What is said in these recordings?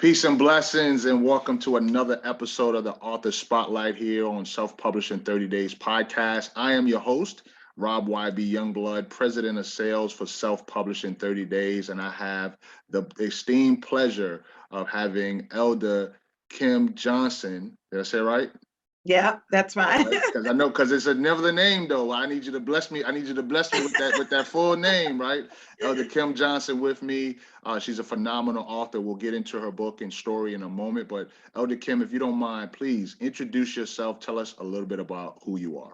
Peace and blessings, and welcome to another episode of the Author Spotlight here on Self-Published in 30 Days podcast. I am your host, Rob YB Youngblood, President of Sales for Self-Published in 30 Days, and I have the esteemed pleasure of having Elder Kim Johnson. Did I say it right? Yeah, that's fine. Because I know, because it's another name though. I need you to bless me. I need you to bless me with that full name, right? Elder Kim Johnson with me. She's a phenomenal author. We'll get into her book and story in a moment. But Elder Kim, if you don't mind, please introduce yourself. Tell us a little bit about who you are.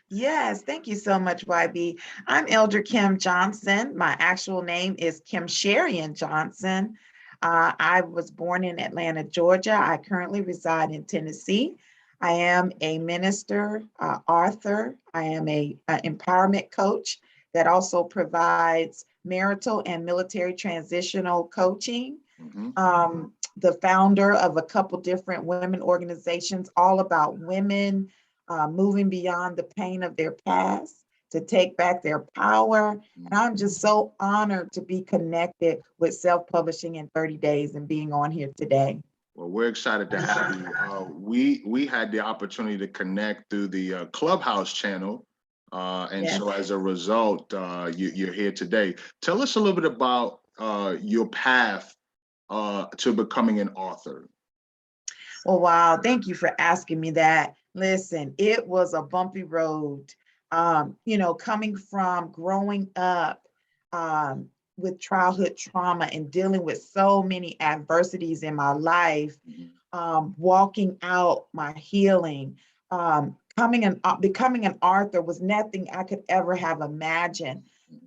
Yes, thank you so much, YB. I'm Elder Kim Johnson. My actual name is Kimcherian Johnson. I was born in Atlanta, Georgia. I currently reside in Tennessee. I am a minister, author. I am a empowerment coach that also provides marital and military transitional coaching. The founder of a couple different women organizations, all about women moving beyond the pain of their past to take back their power. And I'm just so honored to be connected with Self-Publishing in 30 Days and being on here today. Well, we're excited to have you. We had the opportunity to connect through the Clubhouse channel. Yes. So as a result, you're here today. Tell us a little bit about your path to becoming an author. Well, wow. Thank you for asking me that. Listen, it was a bumpy road. Coming from growing up with childhood trauma and dealing with so many adversities in my life, walking out my healing, becoming an author was nothing I could ever have imagined.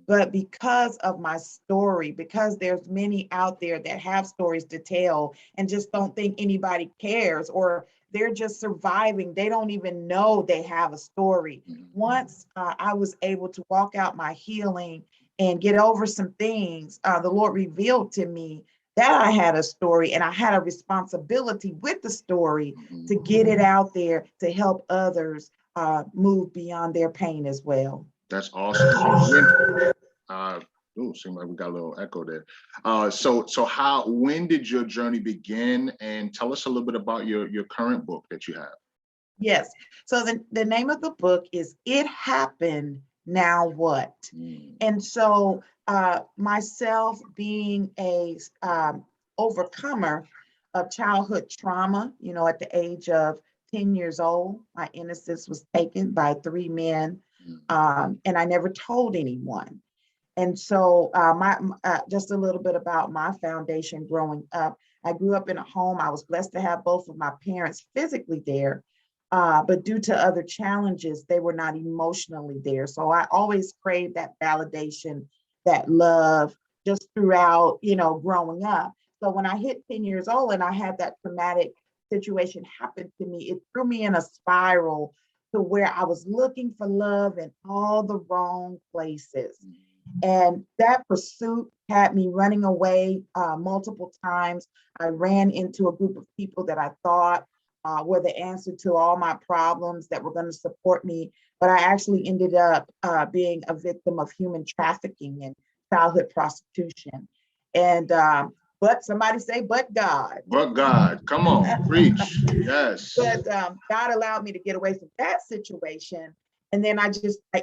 But because of my story, because there's many out there that have stories to tell and just don't think anybody cares, or they're just surviving. They don't even know they have a story. Once I was able to walk out my healing and get over some things, the Lord revealed to me that I had a story and I had a responsibility with the story to get it out there to help others move beyond their pain as well. That's awesome. Seems like we got a little echo there. When did your journey begin? And tell us a little bit about your current book that you have. Yes. So the name of the book is It Happened, Now What? And so myself being a overcomer of childhood trauma, at the age of 10 years old, my innocence was taken by 3 men, and I never told anyone. And so just a little bit about my foundation growing up. I grew up in a home. I was blessed to have both of my parents physically there, but due to other challenges, they were not emotionally there. So I always craved that validation, that love just throughout, growing up. So when I hit 10 years old and I had that traumatic situation happen to me, it threw me in a spiral to where I was looking for love in all the wrong places. And that pursuit had me running away multiple times. I ran into a group of people that I thought were the answer to all my problems, that were going to support me. But I actually ended up being a victim of human trafficking and childhood prostitution. And but somebody say, but God. But God, come on, preach. Yes. But God allowed me to get away from that situation. And then I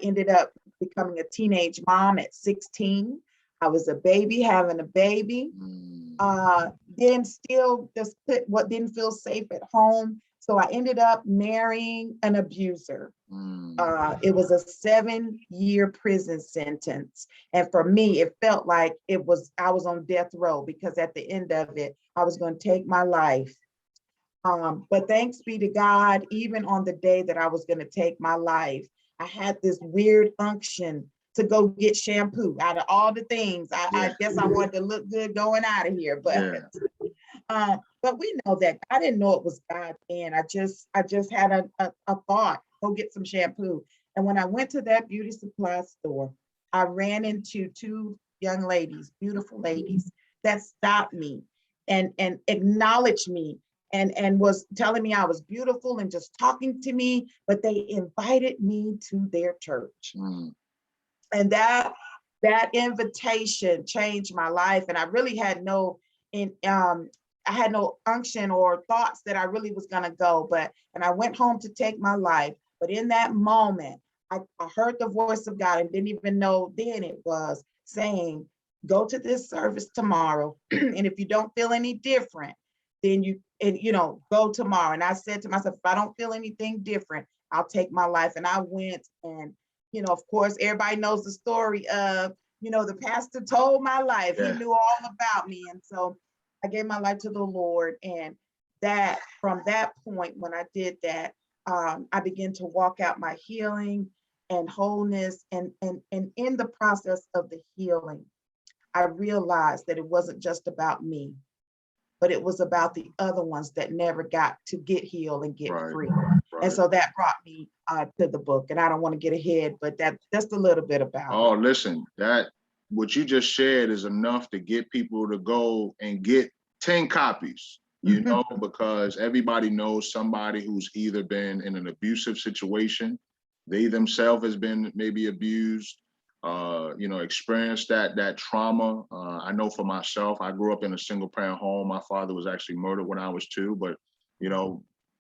ended up becoming a teenage mom at 16. I was a baby, having a baby. Then still didn't feel safe at home. So I ended up marrying an abuser. It was a 7-year prison sentence. And for me, it felt like I was on death row, because at the end of it, I was going to take my life. But thanks be to God, even on the day that I was going to take my life, I had this weird unction to go get shampoo. Out of all the things, I guess I wanted to look good going out of here. But we know that I didn't know it was God then. I just had a thought, go get some shampoo. And when I went to that beauty supply store, I ran into 2 young ladies, beautiful ladies, that stopped me and acknowledged me and was telling me I was beautiful and just talking to me, but they invited me to their church. And that invitation changed my life. And I really had no I had no unction or thoughts that I really was gonna go, and I went home to take my life. But in that moment, I heard the voice of God and didn't even know then it was saying, go to this service tomorrow. And if you don't feel any different, then go tomorrow. And I said to myself, if I don't feel anything different, I'll take my life. And I went, and, of course, everybody knows the story of, the pastor told my life. Yeah. He knew all about me. And so I gave my life to the Lord. And that from that point, when I did that, I began to walk out my healing and wholeness. And in the process of the healing, I realized that it wasn't just about me, but it was about the other ones that never got to get healed and get free. And so that brought me to the book. And I don't want to get ahead, but that's a little bit about it. Oh, listen, what you just shared is enough to get people to go and get 10 copies, because everybody knows somebody who's either been in an abusive situation, they themselves has been maybe abused, experienced that trauma. I know for myself, I grew up in a single parent home. My father was actually murdered when I was 2, but,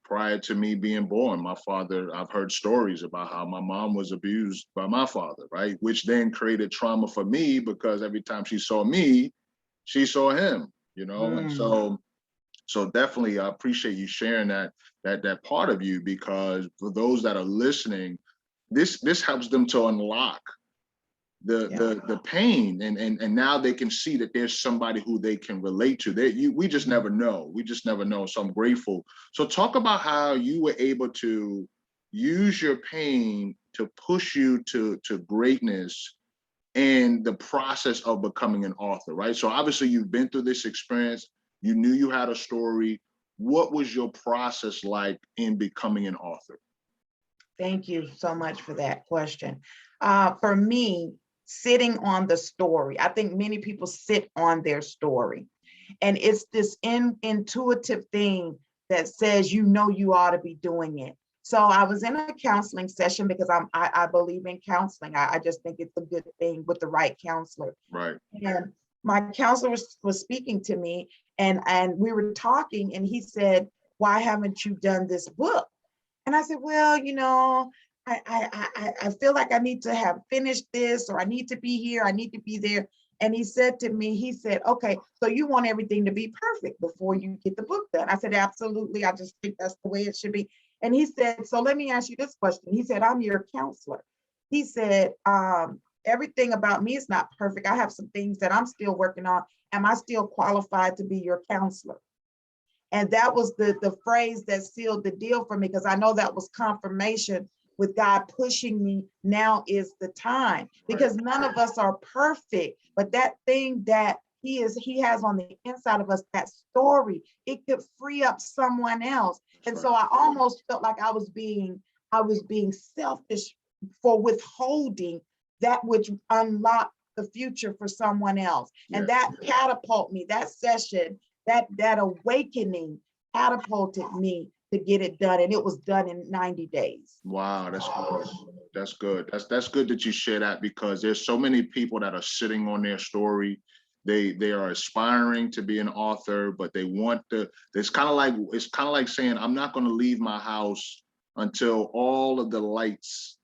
prior to me being born, my father, I've heard stories about how my mom was abused by my father, right? Which then created trauma for me because every time she saw me, she saw him, and so definitely I appreciate you sharing that part of you, because for those that are listening, this helps them to unlock the pain, and now they can see that there's somebody who they can relate to. We just never know. So I'm grateful. So talk about how you were able to use your pain to push you to greatness in the process of becoming an author, right? So obviously you've been through this experience. You knew you had a story. What was your process like in becoming an author? Thank you so much for that question. For me, sitting on the story, I think many people sit on their story, and it's this intuitive thing that says, you ought to be doing it. So I was in a counseling session because I believe in counseling. I just think it's a good thing with the right counselor. Right. And my counselor was speaking to me, and we were talking, and he said, why haven't you done this book? And I said, well, I feel like I need to have finished this, or I need to be here, I need to be there. And he said to me, okay, so you want everything to be perfect before you get the book done? I said, absolutely. I just think that's the way it should be. And he said, so let me ask you this question. He said, I'm your counselor. He said, everything about me is not perfect. I have some things that I'm still working on. Am I still qualified to be your counselor? And that was the phrase that sealed the deal for me, because I know that was confirmation with God pushing me. Now is the time, because none of us are perfect, but that thing that he has on the inside of us, that story, it could free up someone else. And so I almost felt like I was being selfish for withholding that which unlocked the future for someone else. And that catapulted me, that session, that awakening catapulted me to get it done. And it was done in 90 days. Wow, that's good. That's good. That's good that you share that, because there's so many people that are sitting on their story. They are aspiring to be an author, but they want it's kind of like saying, I'm not going to leave my house until all of the lights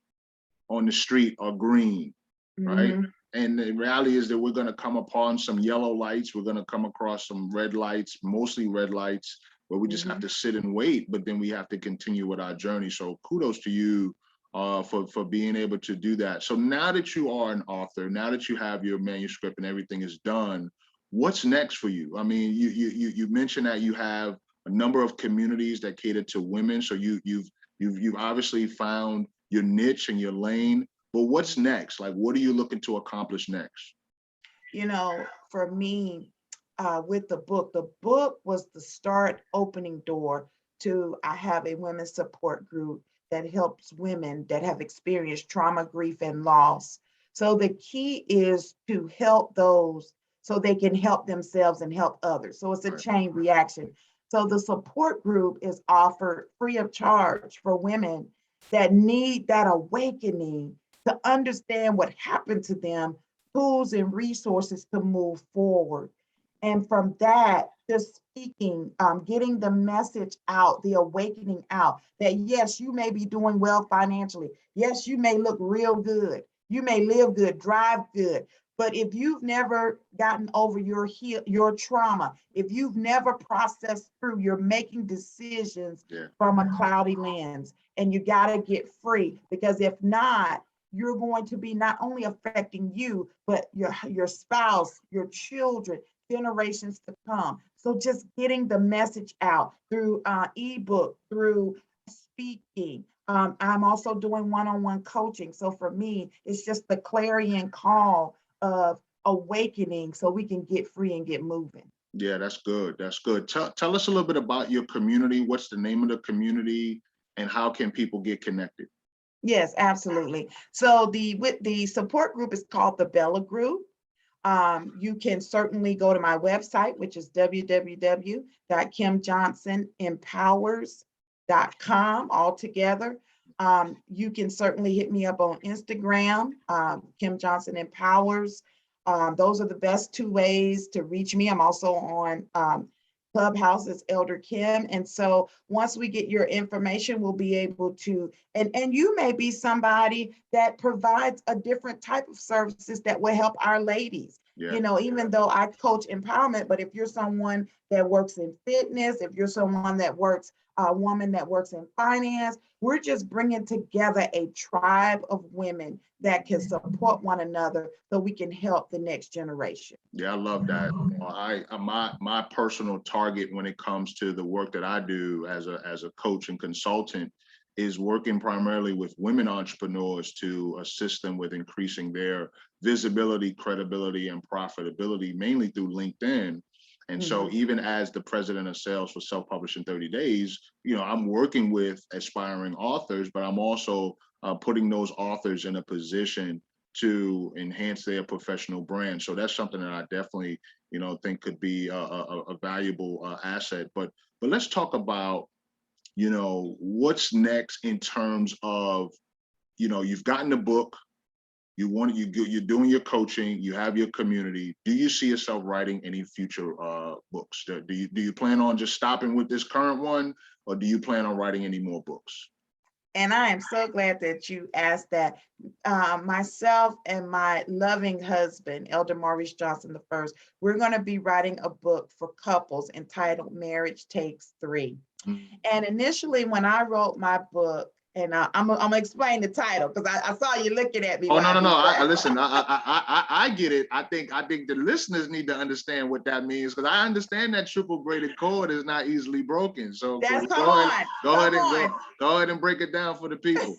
on the street are green, right? Mm-hmm. And the reality is that we're going to come upon some yellow lights. We're going to come across some red lights, mostly red lights, but we just have to sit and wait. But then we have to continue with our journey. So kudos to you for being able to do that. So now that you are an author, now that you have your manuscript and everything is done, what's next for you? I mean, you mentioned that you have a number of communities that cater to women. So you've obviously found your niche and your lane. But what's next? Like, what are you looking to accomplish next? For me, with the book was the start opening door to, I have a women's support group that helps women that have experienced trauma, grief, and loss. So the key is to help those so they can help themselves and help others. So it's a chain reaction. So the support group is offered free of charge for women that need that awakening to understand what happened to them, tools and resources to move forward. And from that, just speaking, getting the message out, the awakening out that yes, you may be doing well financially. Yes, you may look real good. You may live good, drive good. But if you've never gotten over your trauma, if you've never processed through, you're making decisions from a cloudy lens, and you got to get free, because if not, you're going to be not only affecting you, but your spouse, your children, generations to come. So just getting the message out through ebook, through speaking. I'm also doing one-on-one coaching. So for me, it's just the clarion call of awakening so we can get free and get moving. Yeah, that's good. That's good. Tell us a little bit about your community. What's the name of the community, and how can people get connected? Yes, absolutely. So the support group is called the Bella Group. You can certainly go to my website, which is www.kimjohnsonempowers.com altogether. You can certainly hit me up on Instagram, Kim Johnson Empowers. Those are the best two ways to reach me. I'm also on Clubhouse as Elder Kim. And so once we get your information, we'll be able to, and you may be somebody that provides a different type of services that will help our ladies. Yeah. You know, even though I coach empowerment, but if you're someone that works in fitness, if you're someone that works, a woman that works in finance, we're just bringing together a tribe of women that can support one another so we can help the next generation. Yeah, I love that. My personal target when it comes to the work that I do as a coach and consultant is working primarily with women entrepreneurs to assist them with increasing their visibility, credibility, and profitability, mainly through LinkedIn. And so even as the president of sales for Self-Published in 30 Days, you know, I'm working with aspiring authors, but I'm also putting those authors in a position to enhance their professional brand. So that's something that I definitely, you know, think could be a valuable asset. But let's talk about, you know, what's next in terms of, you know, you've gotten the book, you're doing your coaching, you have your community. Do you see yourself writing any future books? Do you plan on just stopping with this current one, or do you plan on writing any more books? And I am so glad that you asked that. Myself and my loving husband, Elder Maurice Johnson I, we're going to be writing a book for couples entitled Marriage Takes Three. And initially, when I wrote my book, and I'm gonna explain the title because I saw you looking at me. Oh, no. Listen, I get it. I think the listeners need to understand what that means, because I understand that triple braided cord is not easily broken. So go ahead and break it down for the people.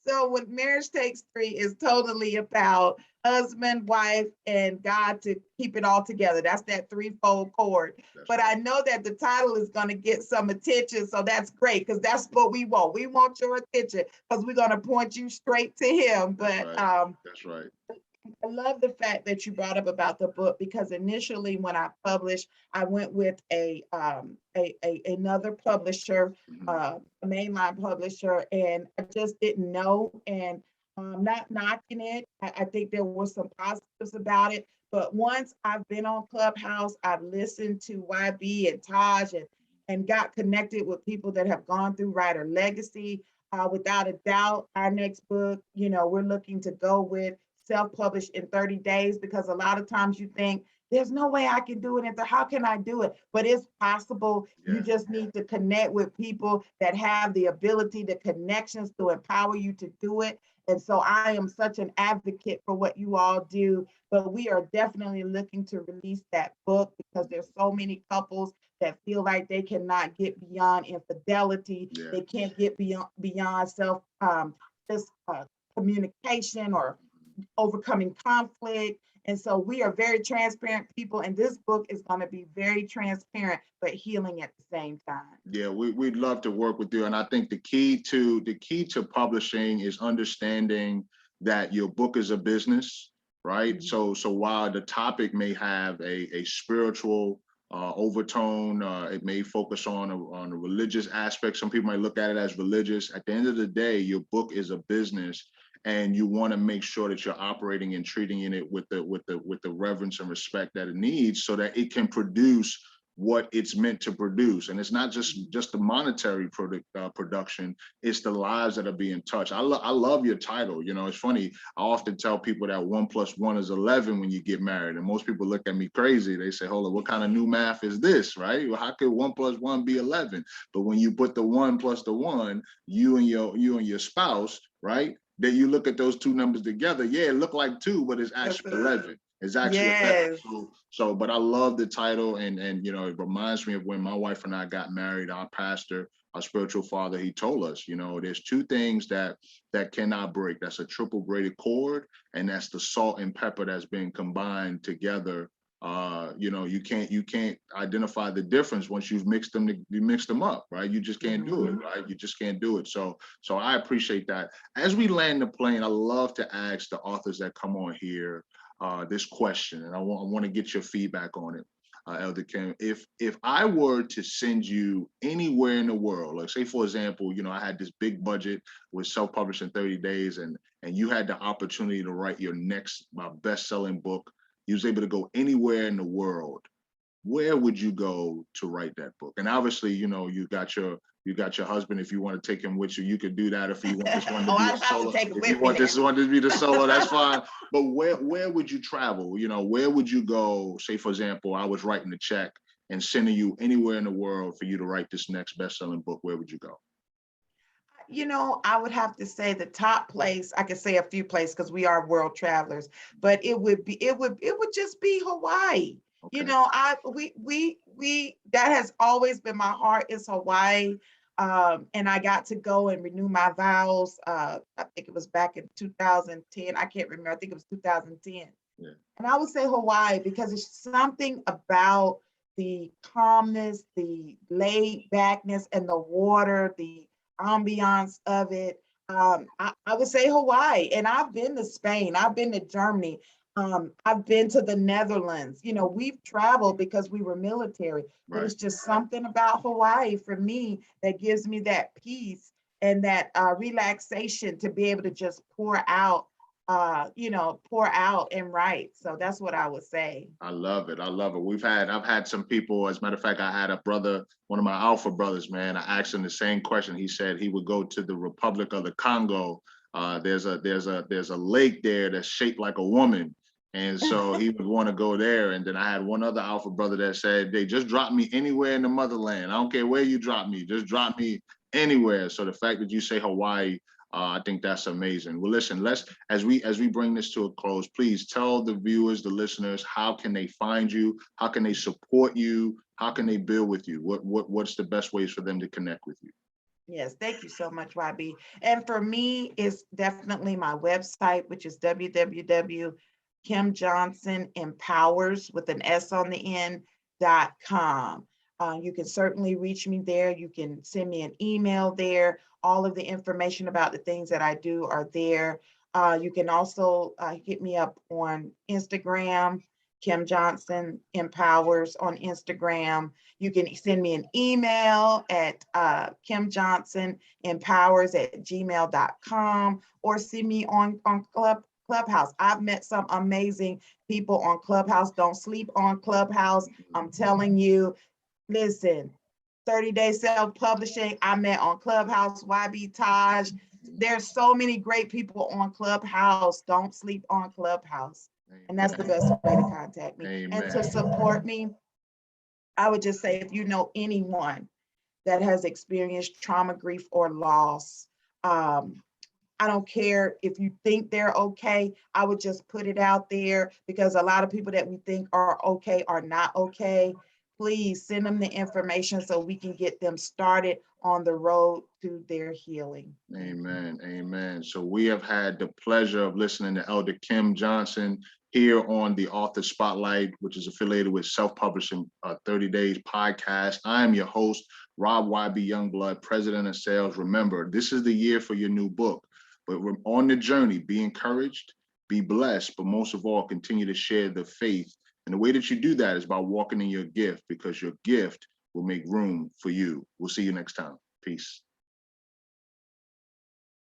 So what Marriage Takes Three is totally about husband, wife, and God to keep it all together. That's that threefold cord. But right. I know that the title is going to get some attention, so that's great, because that's what we want. We want your attention because we're going to point you straight to him. But that's right. I love the fact that you brought up about the book, because initially when I published, I went with another publisher, a mainline publisher, and I just didn't know, and not knocking it. I think there was some positives about it, but once I've been on Clubhouse, I've listened to YB and Taj and got connected with people that have gone through Writer Legacy. Without a doubt, our next book, you know, we're looking to go with Self-Published in 30 Days, because a lot of times you think there's no way I can do it. And how can I do it? But it's possible. Yeah. You just need to connect with people that have the ability, the connections to empower you to do it. And so I am such an advocate for what you all do, but we are definitely looking to release that book, because there's so many couples that feel like they cannot get beyond infidelity. Yeah. They can't get beyond communication or overcoming conflict. And so we are very transparent people, and this book is going to be very transparent, but healing at the same time. Yeah, we'd love to work with you. And I think the key to publishing is understanding that your book is a business, right? So while the topic may have a spiritual overtone, it may focus on a religious aspect. Some people might look at it as religious. At the end of the day, your book is a business. and you want to make sure that you're operating and treating it with the reverence and respect that it needs, so that it can produce what it's meant to produce. And it's not just the monetary production, it's the lives that are being touched. I love your title. You know, it's funny, I often tell people that 1 + 1 is 11 when you get married, and most people look at me crazy. They say, hold on, what kind of new math is this, right? Well, how could 1 + 1 be 11? But when you put the 1 + the 1, you and your spouse, right, that you look at those two numbers together, yeah, it look like 2, but it's actually 11. It's actually 11. So, but I love the title, and you know, it reminds me of when my wife and I got married. Our pastor, our spiritual father, he told us, you know, there's 2 things that cannot break. That's a triple braided cord, and that's the salt and pepper that's been combined together. You know, you can't identify the difference once you've mixed them up, right? You just can't do it, right? You just can't do it. So I appreciate that. As we land the plane, I love to ask the authors that come on here this question, and I want to get your feedback on it, Elder Kim. If I were to send you anywhere in the world, like say for example, you know, I had this big budget with self-publishing 30 days, and you had the opportunity to write your next best-selling book, you was able to go anywhere in the world, where would you go to write that book? And obviously, you know, you got your husband. If you want to take him with you, you could do that. If you want this one to be a solo, if you want this one to be the solo, that's fine. But where would you travel? You know, where would you go? Say, for example, I was writing a check and sending you anywhere in the world for you to write this next best-selling book. Where would you go? You know, I would have to say the top place. I could say a few places because we are world travelers, but it would just be Hawaii. Okay. You know, we that has always been my heart, is Hawaii. And I got to go and renew my vows. I think it was back in 2010. I can't remember. I think it was 2010. Yeah. And I would say Hawaii because it's something about the calmness, the laid backness, and the water, the ambiance of it. I would say Hawaii. And I've been to Spain. I've been to Germany. I've been to the Netherlands. You know, we've traveled because we were military, but it's just something about Hawaii for me that gives me that peace and that relaxation to be able to just pour out and write. So that's what I would say. I love it. I love it. I've had some people, as a matter of fact, I had a brother, one of my Alpha brothers, man, I asked him the same question. He said he would go to the Republic of the Congo. There's a lake there that's shaped like a woman. And so he would want to go there. And then I had one other Alpha brother that said, they just drop me anywhere in the motherland. I don't care where you drop me, just drop me anywhere. So the fact that you say Hawaii, I think that's amazing. Well, listen, as we bring this to a close, please tell the viewers, the listeners, how can they find you? How can they support you? How can they build with you? What's the best ways for them to connect with you? Yes, thank you so much, YB. And for me, it's definitely my website, which is www.kimjohnsonempowers with an S on the end.com. You can certainly reach me there. You can send me an email there. All of the information about the things that I do are there. You can also hit me up on Instagram, Kim Johnson Empowers on Instagram. You can send me an email at kimjohnsonempowers@gmail.com, or see me on Clubhouse. I've met some amazing people on Clubhouse. Don't sleep on Clubhouse. I'm telling you, listen, 30 Day Self-Publishing, I met on Clubhouse, YB Taj. There's so many great people on Clubhouse. Don't sleep on Clubhouse. And that's the best way to contact me. Amen. And to support me, I would just say, if you know anyone that has experienced trauma, grief, or loss, I don't care if you think they're okay. I would just put it out there, because a lot of people that we think are okay are not okay. Please send them the information so we can get them started on the road to their healing. Amen. Amen. So we have had the pleasure of listening to Elder Kim Johnson here on the Author Spotlight, which is affiliated with Self-Publishing 30 Days podcast. I am your host, Rob YB Youngblood, President of Sales. Remember, this is the year for your new book, but we're on the journey. Be encouraged, be blessed, but most of all, continue to share the faith. And the way that you do that is by walking in your gift, because your gift will make room for you. We'll see you next time. Peace.